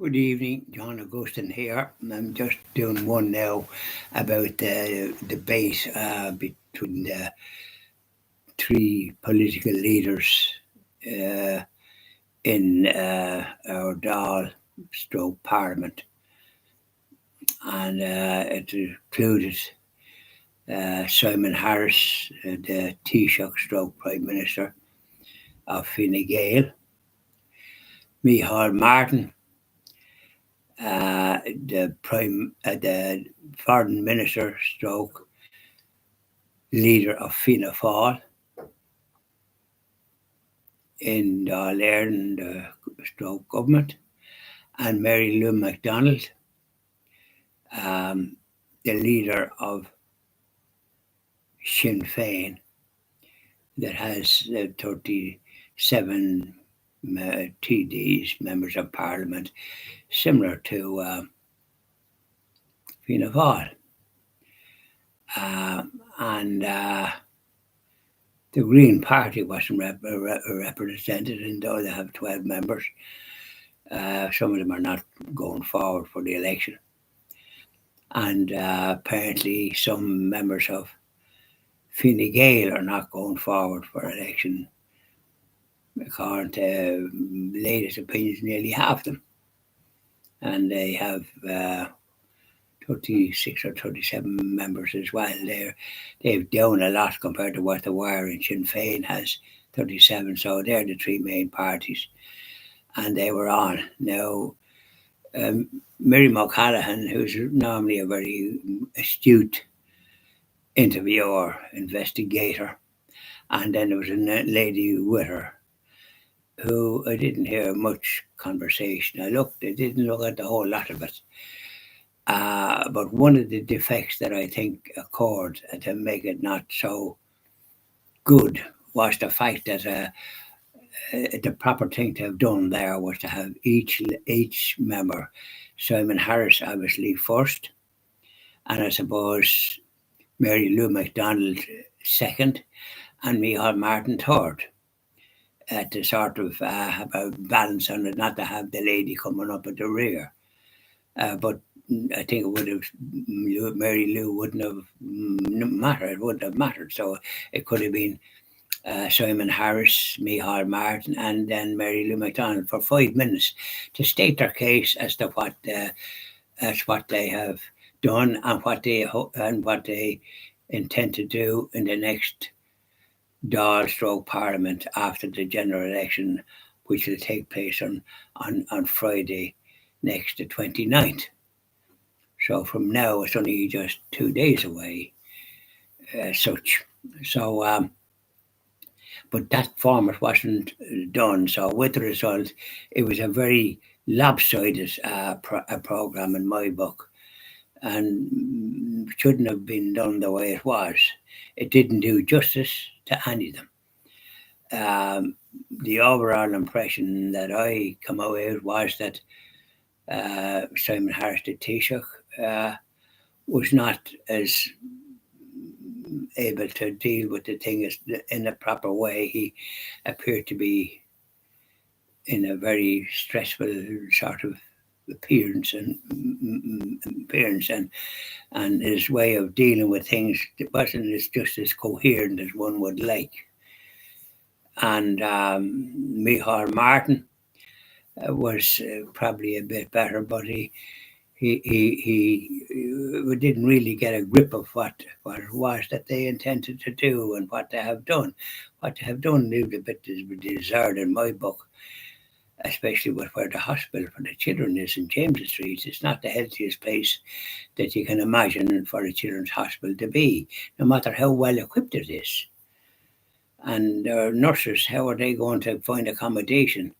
Good evening, John Augustin here. I'm just doing one now about the debate between the three political leaders uh, in our Dáil stroke Parliament. And it included Simon Harris, the Taoiseach stroke Prime Minister of Fine Gael, Micheál Martin, the foreign minister stroke leader of Fianna Fáil in the Ireland stroke government, and Mary Lou MacDonald, the leader of Sinn Féin, that has 37 TDs, members of Parliament, similar to Fianna Fáil. And the Green Party wasn't represented, and though they have 12 members, some of them are not going forward for the election. And apparently some members of Fine Gael are not going forward for election. According to latest opinions, nearly half of them. And they have 36 or 37 members as well. They've down a lot compared to what they were, and Sinn Féin has 37, so they're the three main parties. And they were on. Now, Miriam O'Callaghan, who's normally a very astute interviewer, investigator, and then there was a lady with her who I didn't hear much conversation. I didn't look at the whole lot of it. But one of the defects that I think occurred to make it not so good was the fact that the proper thing to have done there was to have each member, Simon Harris obviously first, and I suppose Mary Lou MacDonald second, and Micheál Martin third, to sort of have a balance on it, not to have the lady coming up at the rear. But I think it would have, Mary Lou wouldn't have mattered. It wouldn't have mattered. So it could have been Simon Harris, Micheál Martin, and then Mary Lou MacDonald for 5 minutes to state their case as to what they have done and what they intend to do in the next Dáil stroke Parliament after the general election, which will take place on Friday next, the 29th. So from now, it's only just 2 days away, such. So, but that format wasn't done. So with the result, it was a very lopsided program in my book, and shouldn't have been done the way it was. It didn't do justice to any of them. The overall impression that I come away with was that Simon Harris, the Taoiseach, was not as able to deal with the thing in a proper way. He appeared to be in a very stressful sort of appearance and his way of dealing with things wasn't just as coherent as one would like. And Micheál Martin was probably a bit better, but he didn't really get a grip of what it was that they intended to do and what they have done. What they have done leaves a bit to be desired in my book, especially with where the hospital for the children is in James Street. It's not the healthiest place that you can imagine for a children's hospital to be, no matter how well equipped it is. And nurses, how are they going to find accommodation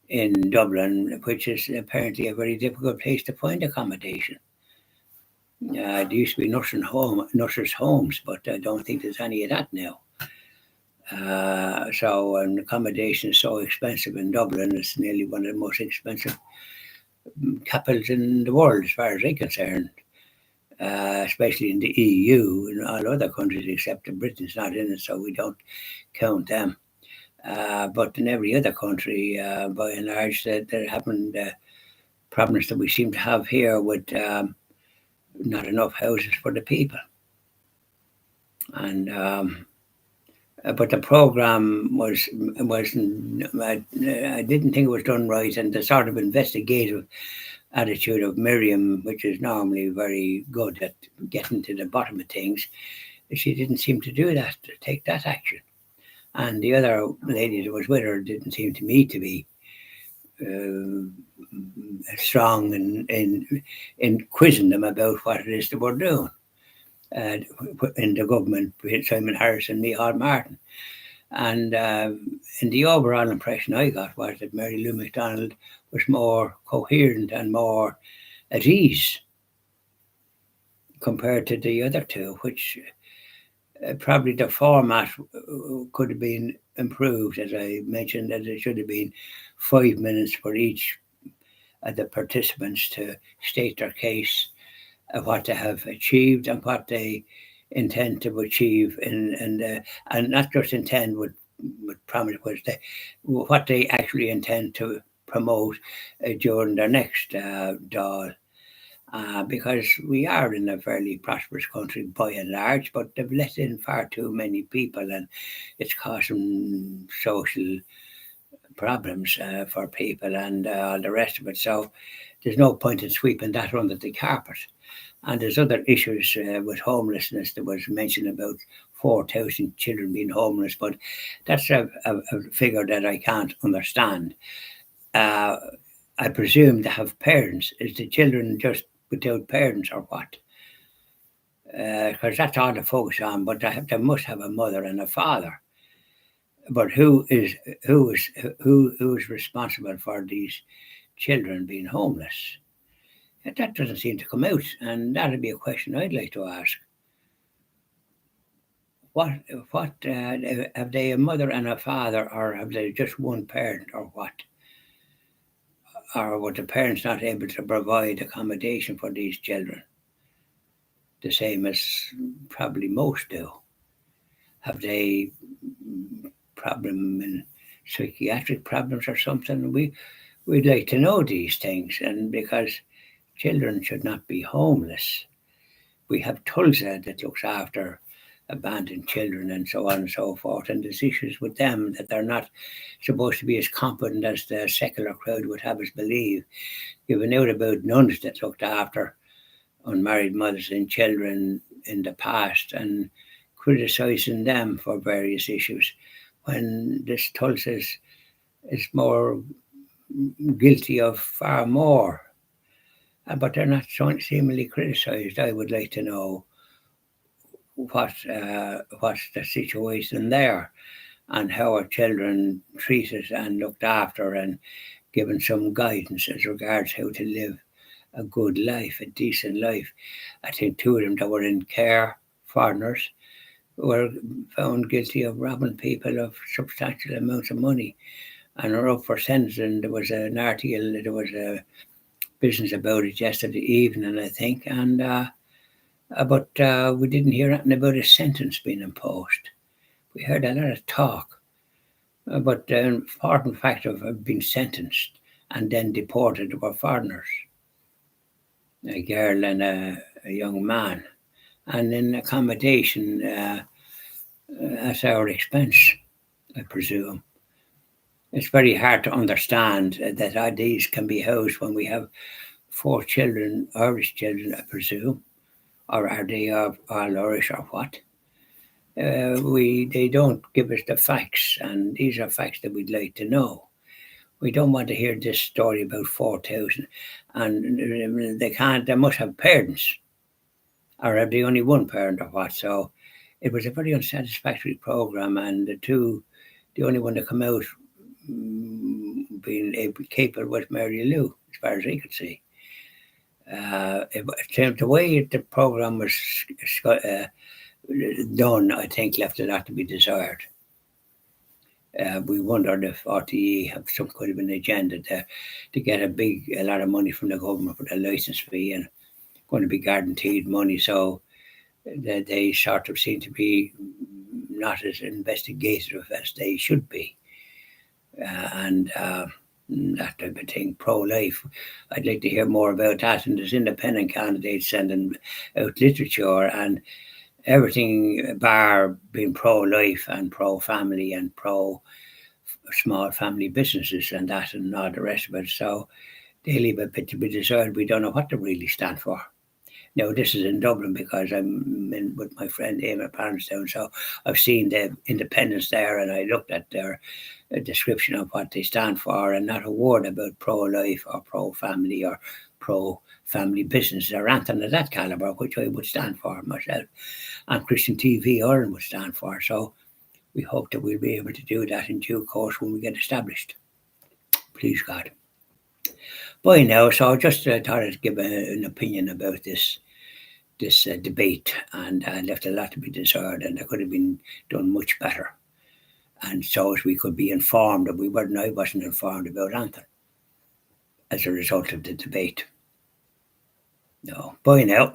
in Dublin, which is apparently a very difficult place to find accommodation? There used to be nurses' homes, but I don't think there's any of that now. So accommodation is so expensive in Dublin. It's nearly one of the most expensive capitals in the world, as far as I'm concerned. Especially in the EU and all other countries except Britain's not in it, so we don't count them. But in every other country, by and large, there happened problems that we seem to have here with not enough houses for the people. And but the program wasn't. I didn't think it was done right, and the sort of investigative attitude of Miriam, which is normally very good at getting to the bottom of things, she didn't seem to do that, to take that action. And the other lady that was with her didn't seem to me to be strong in quizzing them about what it is that we're doing in the government, Simon Harris and Micheál Martin. And the overall impression I got was that Mary Lou McDonald was more coherent and more at ease compared to the other two, which probably the format could have been improved, as I mentioned, that it should have been 5 minutes for each of the participants to state their case, what they have achieved and what they intend to achieve, and not just intend with promise, but what they actually intend to promote during their next Dáil. Because we are in a fairly prosperous country by and large, but they've let in far too many people, and it's causing social problems for people and all the rest of it. So there's no point in sweeping that under the carpet. And there's other issues with homelessness. There was mention about 4,000 children being homeless, but that's a figure that I can't understand. I presume they have parents. Is the children just without parents or what? Because that's all they focus on, but they must have a mother and a father. But who is responsible for these children being homeless? That doesn't seem to come out, and that'd be a question I'd like to ask. What have they a mother and a father, or have they just one parent, or what? Or were the parents not able to provide accommodation for these children, the same as probably most do? Have they problem in psychiatric problems or something? We'd like to know these things, and because children should not be homeless. We have Tulsa that looks after abandoned children and so on and so forth, and there's issues with them that they're not supposed to be as competent as the secular crowd would have us believe. You've been out about nuns that looked after unmarried mothers and children in the past and criticising them for various issues, when this Tulsa is more guilty of far more. But they're not seemingly criticised. I would like to know what's the situation there, and how are children treated and looked after and given some guidance as regards how to live a good life, a decent life. I think two of them that were in care, foreigners, were found guilty of robbing people of substantial amounts of money and are up for sentencing. There was an article, there was a business about it yesterday evening, I think, and but we didn't hear anything about a sentence being imposed. We heard a lot of talk, but the important fact of being sentenced and then deported were foreigners, a girl and a young man, and in accommodation at our expense, I presume. It's very hard to understand that these can be housed when we have 4 children, Irish children, I presume, or are they all Irish or what? They don't give us the facts, and these are facts that we'd like to know. We don't want to hear this story about 4,000, and they must have parents, or have they only one parent or what? So it was a very unsatisfactory program, and the only one to come out being capable was Mary Lou, as far as I could see. The way the program was done, I think, left a lot to be desired. We wondered if RTE have some kind of an agenda to get a lot of money from the government for the licence fee, and going to be guaranteed money, so they sort of seem to be not as investigative as they should be. And that type of thing, pro-life. I'd like to hear more about that. And there's independent candidates sending out literature and everything bar being pro-life and pro-family and pro-small family businesses and that and all the rest of it. So they leave a bit to be desired. We don't know what they really stand for. Now, this is in Dublin because I'm in with my friend Eamon Parenstown, so I've seen the independents there and I looked at their description of what they stand for, and not a word about pro-life or pro-family or pro-family business or anything of that calibre, which I would stand for myself, and Christian TV Ireland would stand for. So we hope that we'll be able to do that in due course when we get established. Please God. Bye now. So I just thought I'd give an opinion about this debate, and left a lot to be desired, and it could have been done much better. And so as we could be informed, and I wasn't informed about anything as a result of the debate. No, bye now.